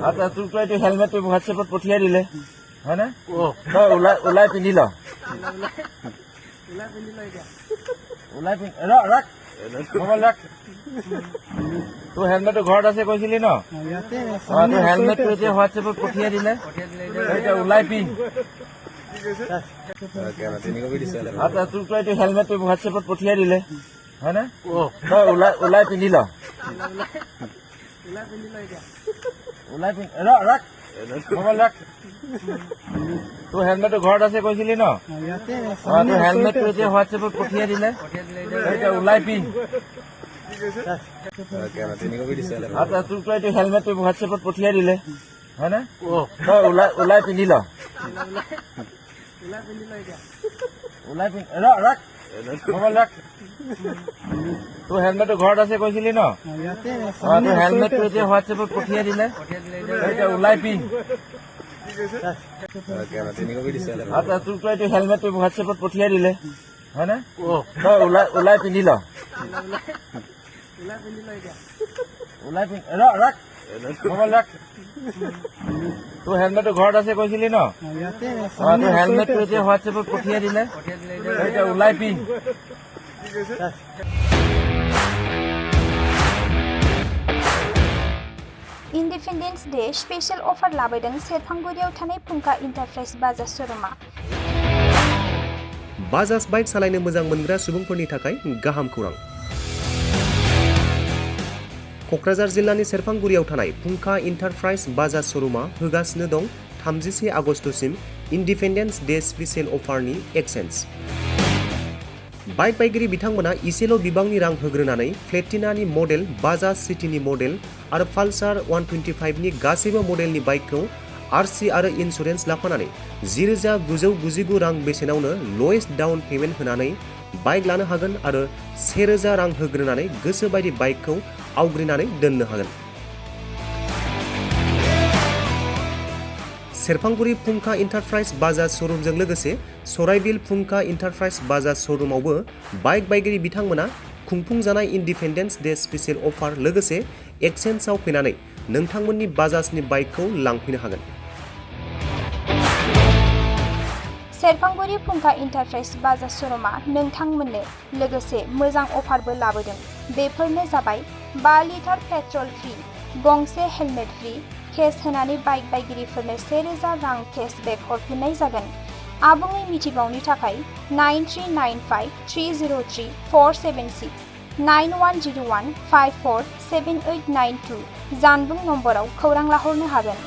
আচ্ছা তোক এইটো হেলমেটটো হোৱাটছএপত পঠিয়াই দিলে হয় না তই ওলাই পিন্ধি ল ওলাই ৰাখ মোবাইল ৰাখ তোৰ হেলমেটটো ঘৰত আছে কৈছিলি ন তোৰ হেলমেটটো এতিয়া হোৱাটছএপত পঠিয়াই দিলে এতিয়া ওলাই পিন্ধ আচ্ছা তোক এইটো হেলমেটটো হোৱাটছএপত পঠিয়াই দিলে হয় না তই ওলাই পিন্ধি ল ওলাই পিন্ধ ৰাখ মোবাইল ৰাখ তোৰ হেলমেটটো ঘৰত আছে কৈছিলি ন তোৰ হেলমেটটো এতিয়া হোৱাটছএপত পঠিয়াই দিলে এতিয়া ওলাই পিন্ধ আচ্ছা তোক এইটো হেলমেটটো হোৱাটছএপত পঠিয়াই দিলে হয় না তই ওলাই পিন্ধি ল ওলাই পিন্ধ ৰাখ মোবাইল ৰাখ তোৰ হেলমেটটো ঘৰত আছে কৈছিলি ন তোৰ হেলমেটটো এতিয়া হোৱাটছএপত পঠিয়াই দিলে এতিয়া ওলাই পিন্ধ আচ্ছা তোক এইটো হেলমেটটো হোৱাটছএপত পঠিয়াই দিলে হয় না তই ওলাই পিন্ধি ল ওলাই পিন্ধ ৰাখ মোবাইল ৰাখ তোৰ হেলমেটটো ঘৰত আছে কৈছিলি ন তোৰ হেলমেটটো এতিয়া হোৱাটছএপত পঠিয়াই দিলে এতিয়া ওলাই পিন্ধ इन्डिपेन्डेन्स डे स्पेशल अफार लाबोदों सेरफांगुरियाव थानाय फुंखा इन्टारप्राइज बाजाज श'रुमा बाजाज बाइक सालायनो मोजां मोनग्रा सुबुंफोरनि थाखाय गाहाम खौरां क'क्राझार जिल्लानि सेरफांगुरियाव थानाय फुंखा इन्टारप्राइज बाजाज श'रुमा होगासिनो दं 31 आगस्तसिम इन्डिपेन्डेन्स डे स्पेशल अफारनि एक्सचेन्ज बाइक बायगिरि बिथांमोना इसेल' बिबांनि रां होग्रोनानै प्लेटिनानि मडेल बाजाज सिटीनि मडेल आरो पालसार 125 नि गासैबो मडेलनि बाइकखौ आरसि आरो इन्सुरेन्स लाफानानै 10,999 रां बेसेनावनो लवेस्ट डाउन पेमेन्ट होनानै बाइक लानो हागोन आरो 1,000 रां होग्रोनानै गोसो बायदि बाइकखौ आवग्रिनानै दोननो हागोन। सेरफांगुरि फुंखा इन्टारप्राइज बाजाज श'रुमजों लोगोसे सराइबिल फुंखा इन्टारप्राइज बाजाज श'रुमावबो बाइक बायगिरि बिथांमोना खुंफुंजानाय इन्डिपेन्डेन्स डे स्पेशल अफार लोगोसे एक्सचेन्जआव फैनानै नोंथांमोननि बाजाजनि बाइकखौ लांफैनो हागोन। सेरफांगुरि फुंखा इन्टारप्राइज बाजाज श'रुमा नोंथांमोननो लोगोसे मोजां अफारबो लाबोदों। बेफोरनो जाबाय 5 लिटार पेट्रल फ्रि, गंसे हेलमेट फ्रि, केस होनानै बाइक बायगिरिफोरनो 1,000 रां केशबेक हरफिननाय जागोन। आबुङै मिथिबावनो थाखाय 9395303476 9101547892 जानबुं नम्बराव खौरां लाहरनो हागोन।